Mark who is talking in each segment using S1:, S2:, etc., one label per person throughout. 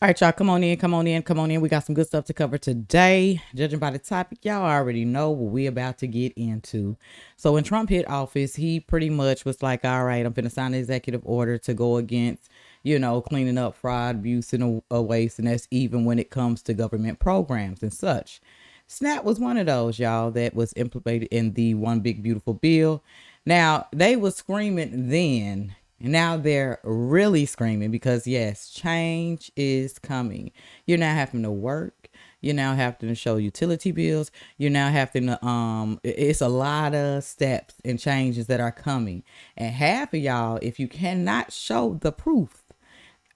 S1: All right, y'all, come on in, come on in, come on in. We got some good stuff to cover today. Judging by the topic, y'all already know what we about to get into. So when Trump hit office, he pretty much was like, all right, I'm going to sign an executive order to go against, cleaning up fraud, abuse, and waste. And that's even when it comes to government programs and such. SNAP was one of those, y'all, that was implemented in the One Big Beautiful Bill. Now, they were screaming then. And now they're really screaming because, yes, change is coming. You're now having to work. You're now having to show utility bills. You're now having to, it's a lot of steps and changes that are coming. And half of y'all, if you cannot show the proof,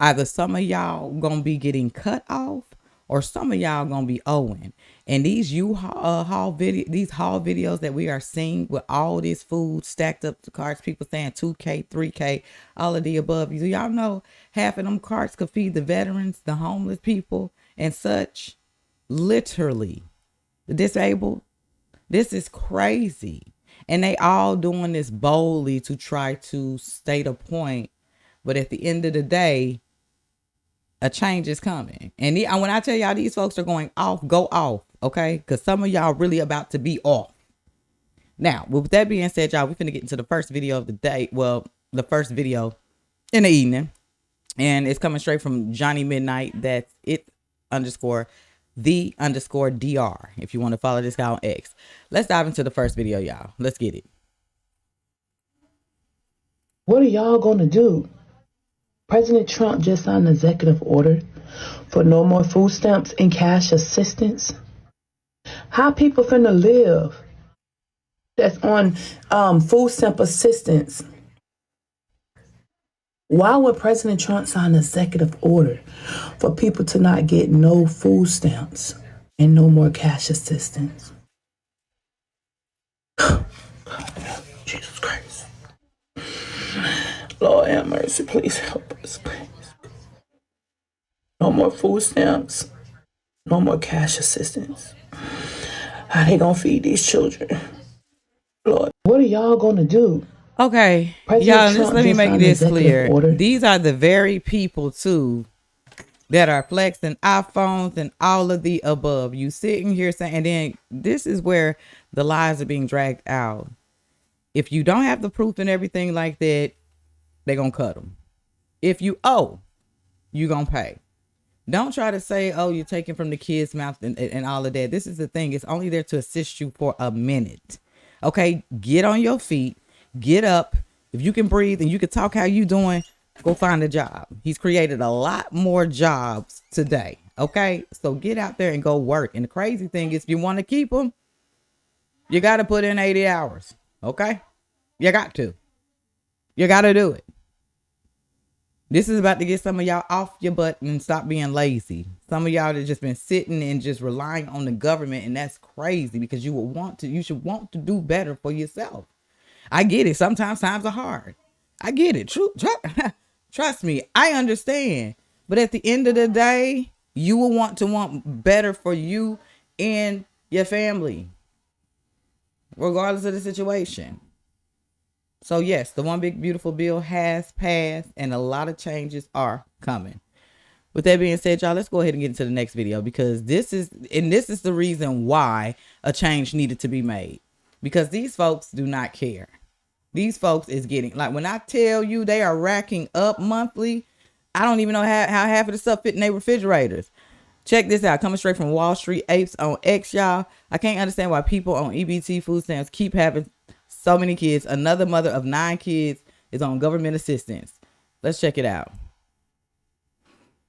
S1: either some of y'all going to be getting cut off or some of y'all going to be owing. And these haul videos that we are seeing with all this food stacked up to carts, people saying 2K, 3K, all of the above. Do y'all know half of them carts could feed the veterans, the homeless people, and such? Literally, the disabled. This is crazy. And they all doing this boldly to try to state a point. But at the end of the day, a change is coming. And when I tell y'all these folks are going off, go off, okay? Because some of y'all really about to be off. Now, with that being said, y'all, we're finna get into the first video of the day. Well, the first video in the evening. And it's coming straight from Johnny Midnight. That's _the_DR. If you want to follow this guy on X. Let's dive into the first video, y'all. Let's get it.
S2: What are y'all gonna do? President Trump just signed an executive order for no more food stamps and cash assistance. How people finna live that's on food stamp assistance? Why would President Trump sign an executive order for people to not get no food stamps and no more cash assistance? Jesus Christ. Lord have mercy, please help us, please. No more food stamps, no more cash assistance. How they gonna feed these children? Lord, what are y'all gonna do?
S1: Okay, y'all, just let me make this clear. These are the very people, too, that are flexing iPhones and all of the above. You sitting here saying, and then this is where the lies are being dragged out. If you don't have the proof and everything like that, they're going to cut them. If you owe, you're going to pay. Don't try to say, oh, you're taking from the kid's mouth and all of that. This is the thing. It's only there to assist you for a minute. Okay, get on your feet. Get up. If you can breathe and you can talk how you doing, go find a job. He's created a lot more jobs today. Okay, so get out there and go work. And the crazy thing is, if you want to keep them, you got to put in 80 hours. Okay, you got to. You got to do it. This is about to get some of y'all off your butt and stop being lazy. Some of y'all that just been sitting and just relying on the government, and that's crazy because you should want to do better for yourself. I get it. Sometimes times are hard. I get it. Trust me. I understand. But at the end of the day, you will want better for you and your family, regardless of the situation. So yes, the One Big Beautiful Bill has passed and a lot of changes are coming. With that being said, y'all, let's go ahead and get into the next video because this is the reason why a change needed to be made. Because these folks do not care. These folks is getting, like when I tell you they are racking up monthly, I don't even know how half of the stuff fit in their refrigerators. Check this out. Coming straight from Wall Street Apes on X, y'all. I can't understand why people on EBT food stamps keep having so many kids. Another mother of 9 kids is on government assistance. Let's check it out.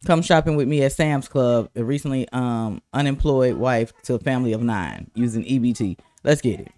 S1: Come shopping with me at Sam's Club. A recently unemployed wife to a family of 9 using EBT. Let's get it.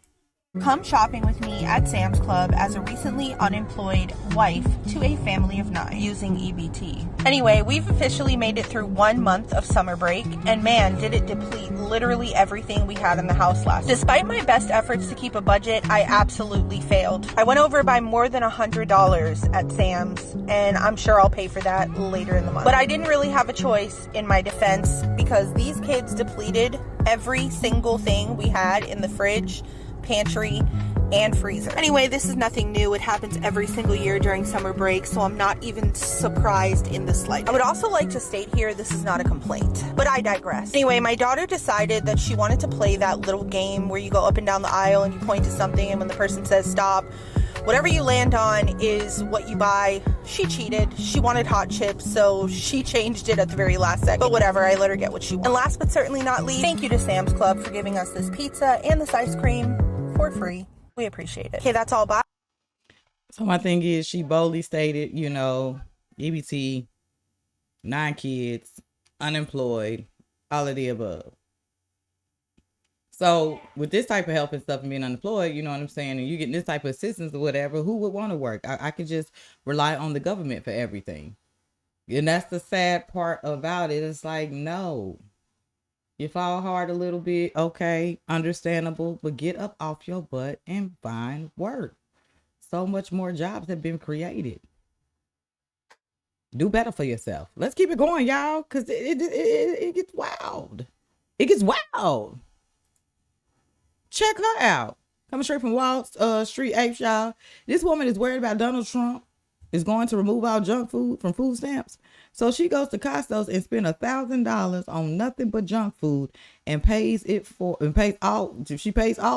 S3: Come shopping with me at Sam's Club as a recently unemployed wife to a family of 9 using EBT. Anyway, we've officially made it through 1 month of summer break, and man, did it deplete literally everything we had in the house last. Despite my best efforts to keep a budget, I absolutely failed. I went over by more than $100 at Sam's, and I'm sure I'll pay for that later in the month. But I didn't really have a choice in my defense because these kids depleted every single thing we had in the fridge, pantry, and freezer. Anyway, this is nothing new. It happens every single year during summer break, so I'm not even surprised in the slightest. I would also like to state here, this is not a complaint, but I digress. Anyway, my daughter decided that she wanted to play that little game where you go up and down the aisle and you point to something, and when the person says stop, whatever you land on is what you buy. She cheated. She wanted hot chips, so she changed it at the very last second. But whatever, I let her get what she wanted. And last but certainly not least, thank you to Sam's Club for giving us this pizza and this ice cream for free. We appreciate it. Okay, that's all. Bye.
S1: So my thing is, she boldly stated, you know, EBT, 9 kids, unemployed, all of the above. So with this type of help and stuff and being unemployed, you know what I'm saying, and you getting this type of assistance or whatever, who would want to work? I could just rely on the government for everything. And that's the sad part about it. It's like, no. You fall hard a little bit, okay, understandable, but get up off your butt and find work. So much more jobs have been created. Do better for yourself. Let's keep it going, y'all, because it gets wild. It gets wild. Check her out. Coming straight from Wall Street Apes, y'all. This woman is worried about Donald Trump is going to remove all junk food from food stamps. So she goes to Costco's and spends $1,000 on nothing but junk food and pays all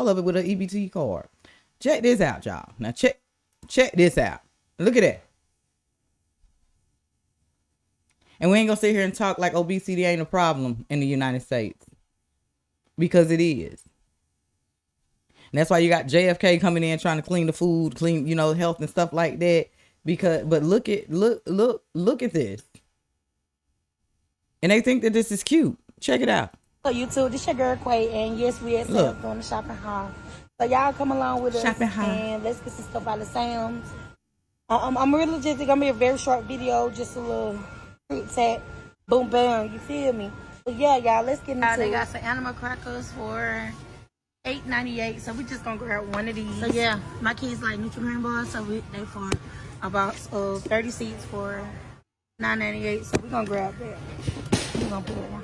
S1: of it with an EBT card. Check this out, y'all. Now check this out. Look at that. And we ain't gonna sit here and talk like obesity ain't a problem in the United States, because it is. And that's why you got JFK coming in trying to clean the food, clean, you know, health and stuff like that. But look at this. And they think that this is cute. Check it out.
S4: So YouTube, this your girl Quay, and yes, we at Sam's doing the shopping haul. So y'all come along with us and let's get some stuff out of Sam's. I'm really just gonna be a very short video, just a little quick tap, boom bam, you feel me? But yeah, y'all, let's get into it. They got some animal crackers for $8.98, so we just gonna grab one of these. So yeah, my kids like Nutrigrain bars, so they for about 30 seats for $9.98. So we gonna grab that. We gonna put it on.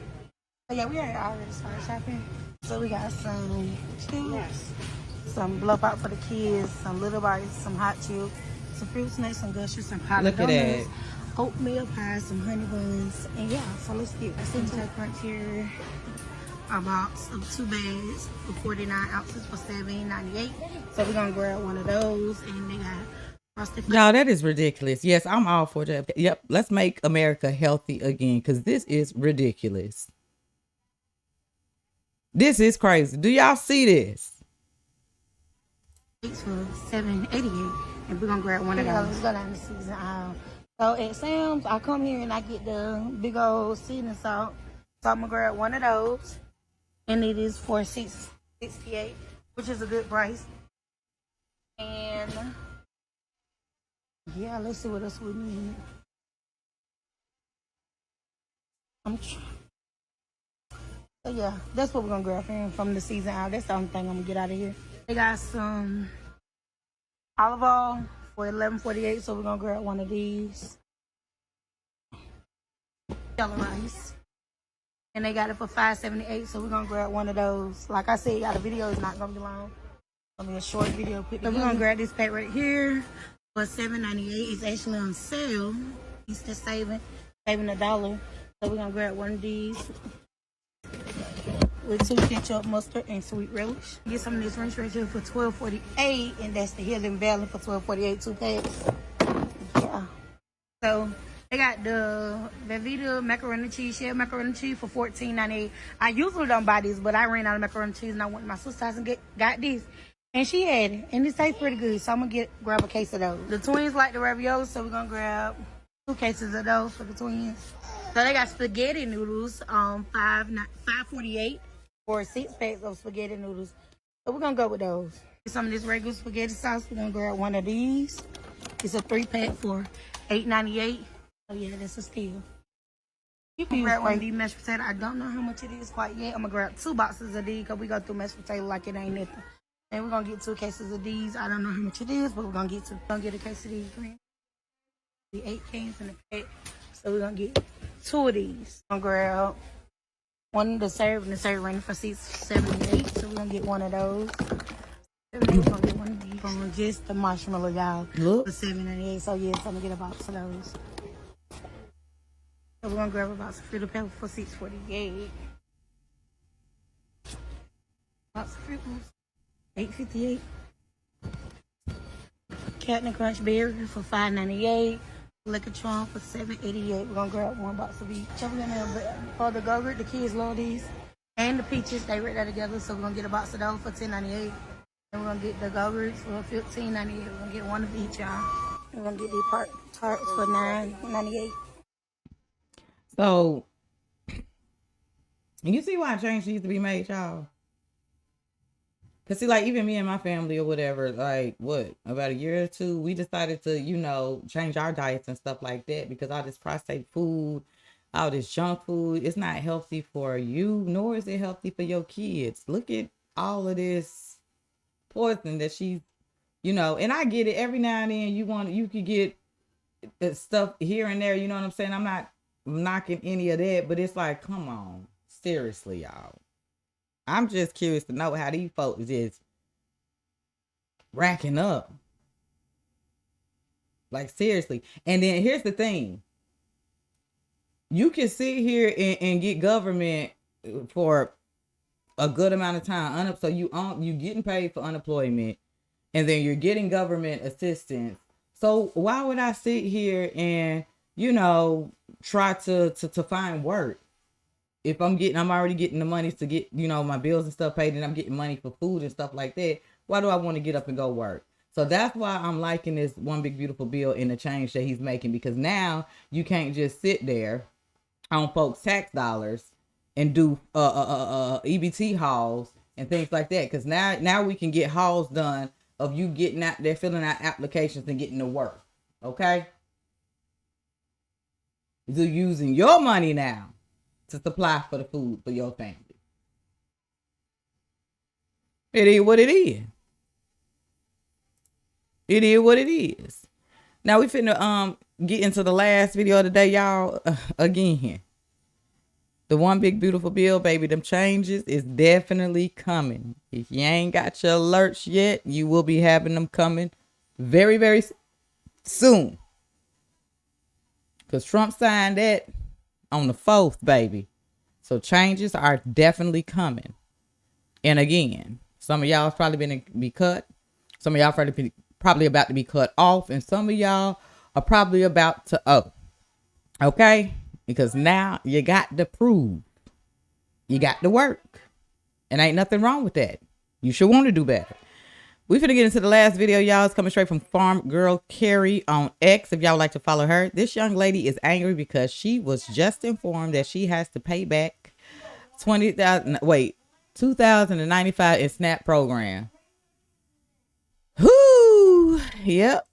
S4: So yeah, we already started shopping. So we got some chips, some blowout for the kids, some little bites, some hot chips, some fruit snacks, some gushers, some powdered donuts, oatmeal pies, some honey buns, and yeah. So let's get some crunch here. A box of 2 bags for 49 ounces for $7.98. So we're gonna grab one of those, and they got frosted.
S1: Y'all, that is ridiculous. Yes, I'm all for that. Yep, let's make America healthy again, because this is ridiculous. This is crazy. Do y'all see this?
S4: For $7.88, and we're gonna grab one of those. Let's go down the season aisle. So at Sam's, I come here and I get the big old seasoning salt. So I'm gonna grab one of those. And it is for $6.68, which is a good price. And yeah, let's see what else we need. So yeah, that's what we're gonna grab from the season out. That's the only thing I'm gonna get out of here. They got some olive oil for $11.48, so we're gonna grab one of these. Yellow rice. And they got it for $5.78, so we're gonna grab one of those. Like I said, y'all, the video is not gonna be long. It's gonna be a short video. So we're gonna grab this pack right here for $7.98. It's actually on sale. It's just saving $1. So we're gonna grab one of these with 2 ketchup, mustard, and sweet relish. Get some of this ranch right here for $12.48, and that's the Hidden Valley for $12.48, 2 packs. Yeah. So they got the Velveeta macaroni cheese, shell macaroni cheese for $14.98. I usually don't buy these, but I ran out of macaroni cheese and I went to my sister's house and got this. And she had it, and it tastes pretty good, so I'm gonna grab a case of those. The twins like the ravioli, so we're gonna grab 2 cases of those for the twins. So they got spaghetti noodles, $5.48 for 6 packs of spaghetti noodles. So we're gonna go with those. Some of this regular spaghetti sauce, we're gonna grab one of these. It's a 3-pack for $8.98. Oh yeah, that's a steal. You can grab one of these mashed potatoes. I don't know how much it is quite yet. I'm gonna grab 2 boxes of these because we go through mashed potatoes like it ain't nothing. And we're gonna get 2 cases of these. I don't know how much it is, but we're gonna get 2. We're gonna get a case of these. The 8 cans in the pack. So we're gonna get 2 of these. I'm gonna grab one to serve, and the serve running for $6.78. So we're gonna get one of those. We're gonna get one of these from just the marshmallow, y'all.
S1: Look.
S4: For $7.98. So yes, I'm gonna get a box of those. So we're gonna grab a box of Fruit of Pebble for $6.48. Box of Fruit Loops, $8.58. Captain Crunch Berry for $5.98. Liquor Trump for $7.88. We're gonna grab one box of each. So we're gonna for the Go-Gurt, the kids love these. And the peaches, they right there together. So we're gonna get a box of those for $10.98. And we're gonna get the Go-Gurts for $15.98. We're gonna get one of each, y'all. We're gonna get these tarts for $9.98.
S1: So, you see why change needs to be made, y'all? Because, see, like, even me and my family or whatever, like, what, about a year or two, we decided to, you know, change our diets and stuff like that because all this processed food, all this junk food, it's not healthy for you, nor is it healthy for your kids. Look at all of this poison that she's, you know, and I get it. Every now and then you could get stuff here and there, you know what I'm saying? I'm not knocking any of that, but it's like, come on, seriously, y'all. I'm just curious to know how these folks just racking up. Like, seriously. And then here's the thing. You can sit here and get government for a good amount of time. So you getting paid for unemployment, and then you're getting government assistance. So why would I sit here and, you know, try to find work? If I'm already getting the money to get, you know, my bills and stuff paid, and I'm getting money for food and stuff like that, why do I want to get up and go work? So that's why I'm liking this one big beautiful bill and the change that he's making, because now you can't just sit there on folks' tax dollars and do EBT hauls and things like that. Because now we can get hauls done of you getting out there, filling out applications and getting to work. Okay? You're using your money now to supply for the food for your family. It is what it is. It is what it is. Now we finna get into the last video of the day, y'all. Again, the one big beautiful bill, baby. Them changes is definitely coming. If you ain't got your alerts yet, you will be having them coming very, very soon. Because Trump signed that on the 4th, baby. So changes are definitely coming. And again, some of y'all probably been to be cut. Some of y'all probably about to be cut off. And some of y'all are probably about to owe. Okay? Because now you got to prove. You got to work. And ain't nothing wrong with that. You should want to do better. We finna get into the last video, y'all. It's coming straight from Farm Girl Carrie on X. If y'all would like to follow her. This young lady is angry because she was just informed that she has to pay back $2,095 in SNAP program. Whoo! Yep.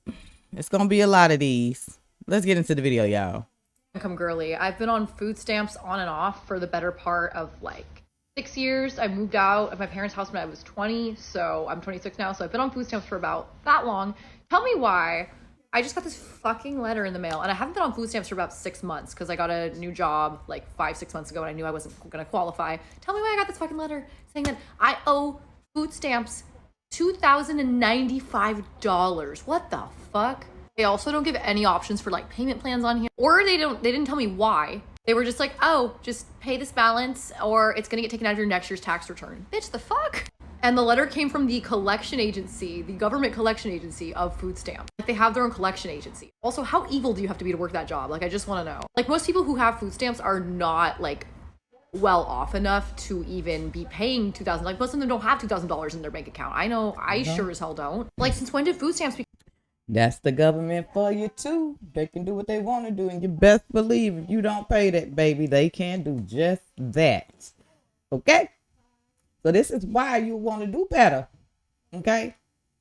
S1: It's gonna be a lot of these. Let's get into the video, y'all.
S5: Income girly. I've been on food stamps on and off for the better part of like 6 years. I moved out of my parents' house when I was 20, so I'm 26 now, so I've been on food stamps for about that long. Tell me why. I just got this fucking letter in the mail, and I haven't been on food stamps for about 6 months because I got a new job like 5-6 months ago and I knew I wasn't gonna qualify. Tell me why I got this fucking letter saying that I owe food stamps $2,095. What the fuck? They also don't give any options for like payment plans on here, or they didn't tell me why. They were just like, oh, just pay this balance or it's gonna get taken out of your next year's tax return. Bitch, the fuck? And the letter came from the collection agency, the government collection agency of food stamps. Like, they have their own collection agency. Also, how evil do you have to be to work that job? Like, I just wanna know. Like, most people who have food stamps are not like well off enough to even be paying $2,000. Like, most of them don't have $2,000 in their bank account. I know, I sure as hell don't. Like, since when did food stamps become?
S1: That's the government for you too. They can do what they want to do, and you best believe if you don't pay that, baby, they can do just that. Okay? So this is why you want to do better. Okay?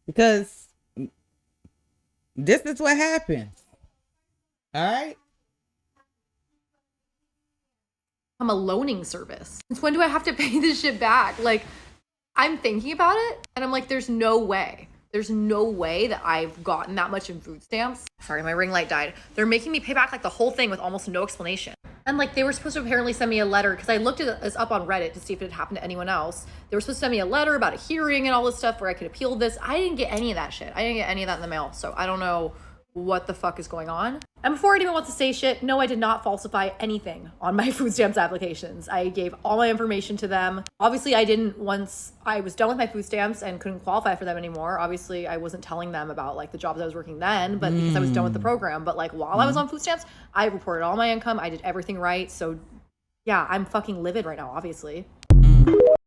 S1: Because this is what happens. All right?
S5: I'm a loaning service. Since when do I have to pay this shit back? Like, I'm thinking about it, and I'm like, there's no way. There's no way that I've gotten that much in food stamps. Sorry, my ring light died. They're making me pay back like the whole thing with almost no explanation. And like they were supposed to apparently send me a letter because I looked at this up on Reddit to see if it had happened to anyone else. They were supposed to send me a letter about a hearing and all this stuff where I could appeal this. I didn't get any of that shit. I didn't get any of that in the mail. So I don't know what the fuck is going on. And before anyone wants to say shit, no, I did not falsify anything on my food stamps applications. I gave all my information to them. Obviously, I didn't, once I was done with my food stamps and couldn't qualify for them anymore, obviously I wasn't telling them about like the jobs I was working then, but because I was done with the program. But like while I was on food stamps, I reported all my income. I did everything right. So yeah, I'm fucking livid right now, obviously.